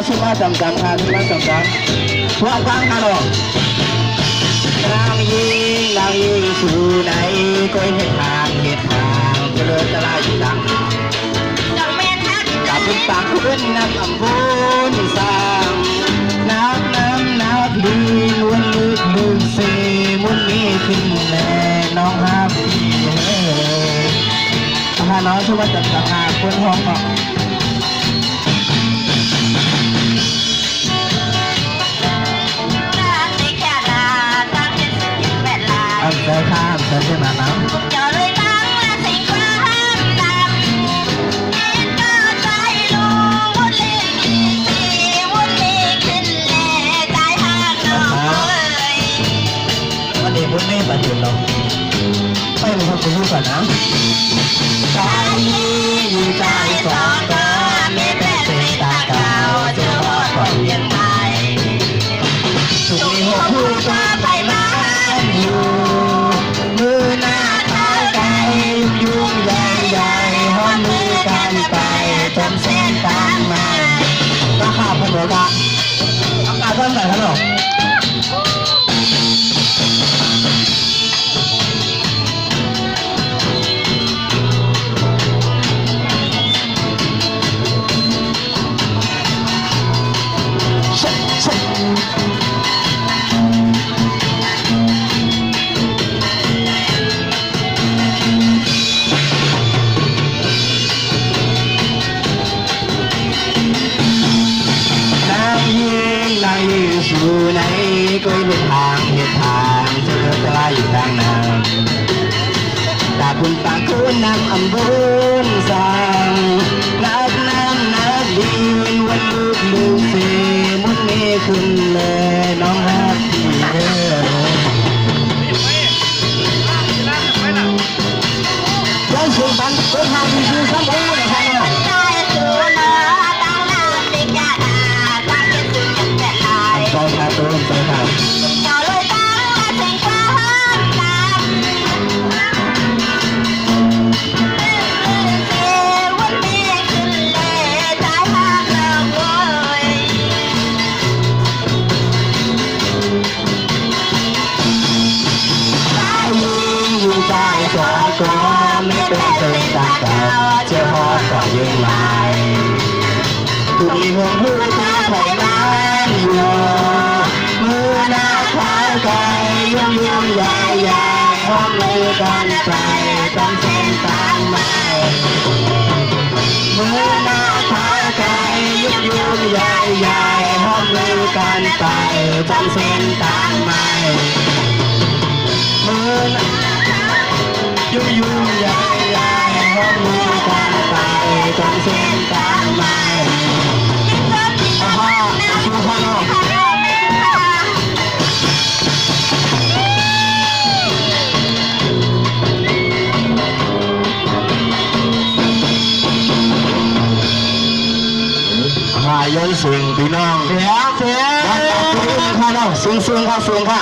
ชิมาจำค่ะชิมาจำพวกกลางกันหรอกนางยิงสู่ไหนก็เห็นทางจะเลือจะไล่ดังกับเป็นปากขึ้นนักอัมพูนสร้างนักน้ำนักดีล้วนลึกลึกเสมุนมีขึ้นแน่น้องฮับพี่ถ้าน้องช่วยจับราคาคนห้องเนาะอันเดอร์ข้ามเดินขึ้นมาน้ำคุณไม่ปัจจุบันไปเป็นคนคุณรู้ก่อนนะใจอยู่ใจสองก็ไม่เป็นเศษตาเก่าจะรอดก่อนยังไงสุขมีหัวผู้ก็ไปมาอยู่มือหน้าเท้าไกลยุ่งใหญ่ห้อนมือกันไปจนเส้นตามมาก็ข้าวพนกะอากาศร้อนแต่ขนมอยู่ไหนก็เห็นทางเจอจะไล่ทางน้ำตาคุณตาคุณนำอัมบุญสั่งนักน้ำนักดีวันลุกลืมเสมุนเมขึ้นเลยน้องฮักพี่เด้อยังสูงปันก็ทำคือสมุนเลยค่ะต้องมาตูนไปครับอยู่ใจสองก็ไม่เป็นเส้นตาเก่าเจ้าฮอดก็ยังไงตุยหัวผู้ที่ไทยบ้านอยู่มือหน้าเท้าไกลยุ่งใหญ่ห้องมือกันไปจนเส้นตามมามือหน้าเท้าไกลยุ่งใหญ่ห้องมือกันไปจนเส้นตามมามือยุ่งใหญ่ห้องมือกันไปจนเส้นตามมาย้อนเสียงพี่น้องเสียงบ้านตาคุณค่ะน้องเสียงค่ะ